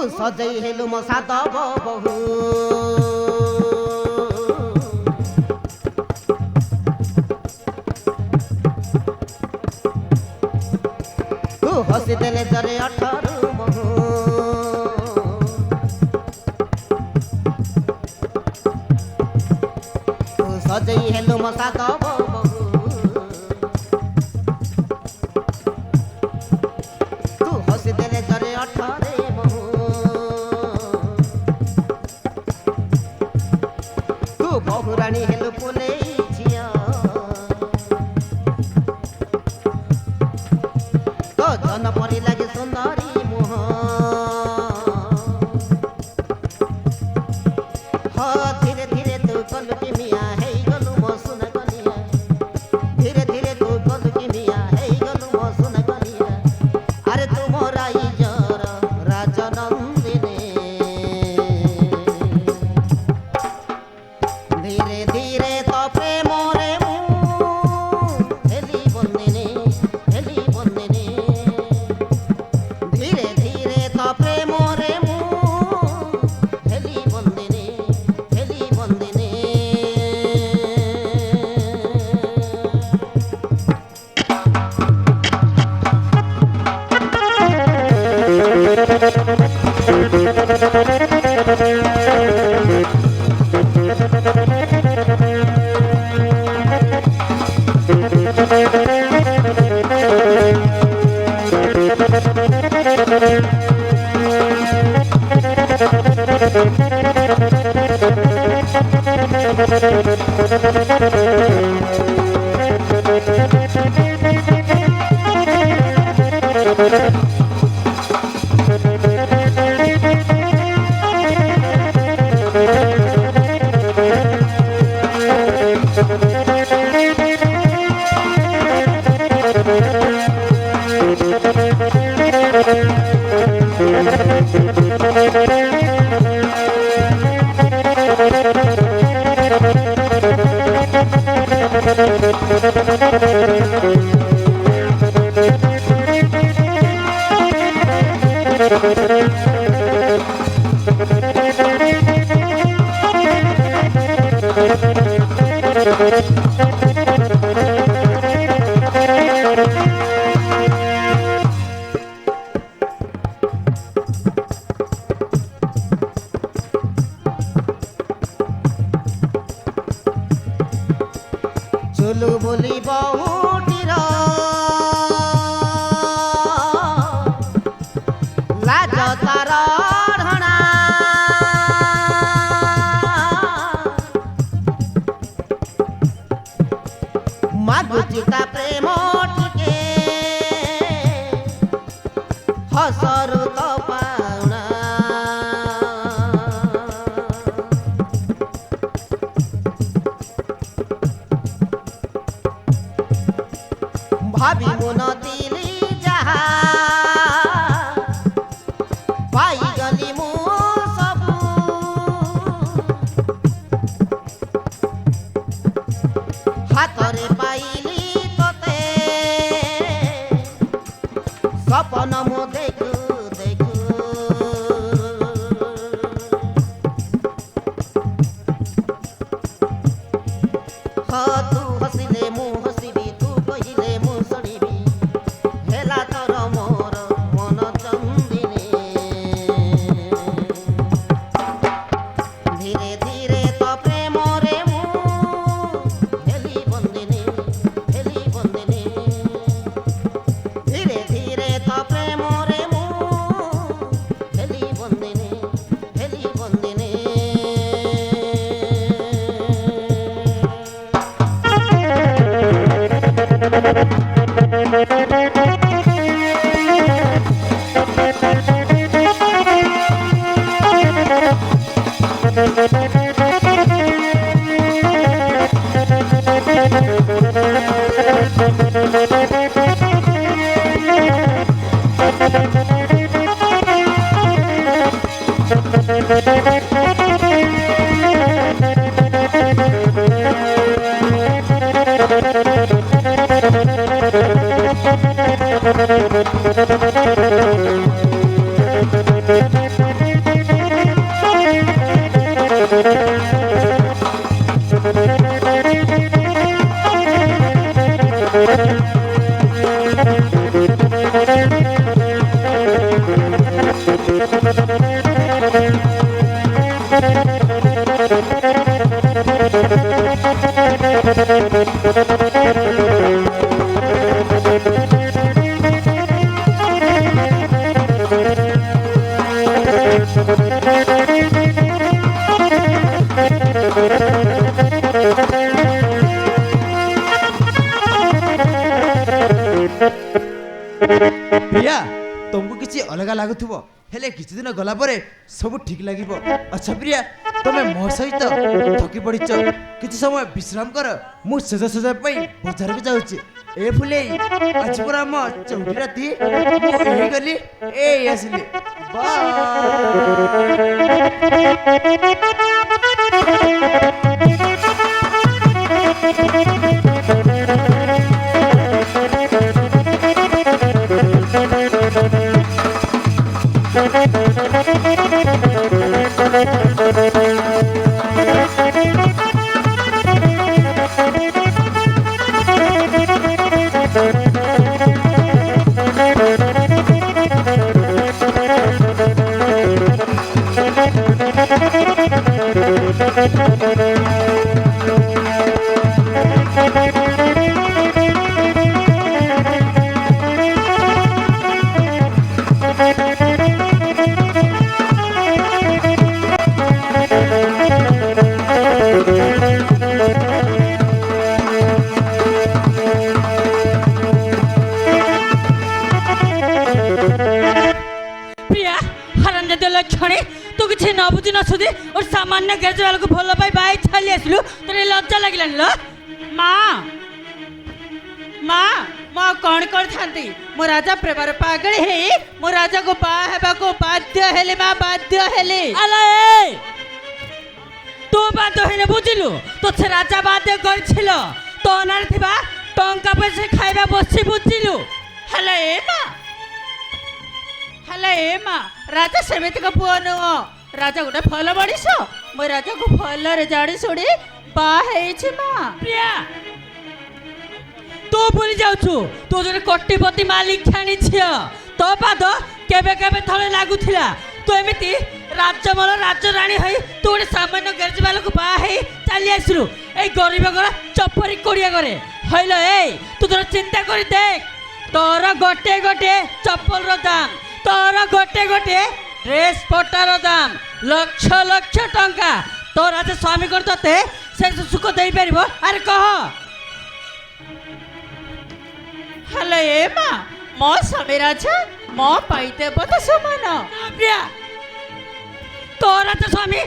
सजई हेलु मो साधव बहु तू हसी देले जरे अठरू बहु तू सजई हेलु मो साधव बहु तू हसी देले जरे अठरे बहुरानी हेलु पुले झिया तो जन परी लागे सुंदरी मुह धीरे धीरे तू कलु कि मिया हे गलु मो सुन कनिया धीरे धीरे तू कलु कि मिया हे गलु मो सुन कनिया अरे तू मोरा इजर राजनंदिनी धीरे धीरे तो प्रेम रे मु हेली बंदिनी धीरे धीरे तो प्रेम रे मु हेली बंदिनी चुलु बोली बहुटीर लाज तार ढणा मागुची ता प्रेम टिके हसरु तो पाउना भाभी मुन दिली जहा पाई गली मु सबु हाथरे पाइली तोते सपन मु देखु देखु तू हसिले मु हसिबी तू कहिले मु सड़ीबी हेला तोर मोर मन चंदिनी धीरे धीरे तो प्रेम रे मु हेली बंदिनी धीरे धीरे तो प्रेम रे मु हेली बंदिनी प्रिया तुमको किसी अलग लगुव हेले किछि दिन गला परे सब ठीक लागिबो। अच्छा प्रिया तमे मो सहित थकी पड़िच किछि समय विश्राम कर मु सजा सजा पई बजार को जाउची। ए फुले आज पूरा म चौकी राती मु ए गली ए आसली लक्षण तू किसी न बुझी न सुधी और सामान्य गैरेज वाला को भल पाई बाई छाली आसलु तोरे लज्जा लागिलानी लो माँ माँ माँ कौन कर थांती मो राजा प्रेमार पागल है मो राजा को बा हेबा को बाध्य हेले माँ बाध्य हेले अला ए तू बाध्य हेने बुझिलु तो से राजा बाध्य करछिलो तो अनार थिबा टंका पैसे खाइबा बसी बुझिलु हेले ए माँ हेले ए माँ राजा सेमित का पुआ नुह राजा गोटे फल मनीष मो राजा को फल रे जाड़ी सुड़ी बाहेछि माँ प्रिया तू भूली जाउछु तू जने कोटिपति मालिक खानी छियो तो पाद केबे केबे थले लागुथिला तू एमिति राजमल राजराणी हई तू गोटे सामान्य गैरेज वाला को बाहे चली आसलु ए गरीब घर चपरी कोड़िया करे हइलो ए तू तोर चिंता करी देख तोर गोटे गोटे चप्पल रो दाम तोर गोटे गोटे ड्रेस पटार दाम लक्ष लक्ष टंका तो राजा स्वामी कर तते से सुख दे परिबो अरे कह हेलो ए माँ मो स्वामी राजा मो पाइते बत समान प्रिया तो राजा स्वामी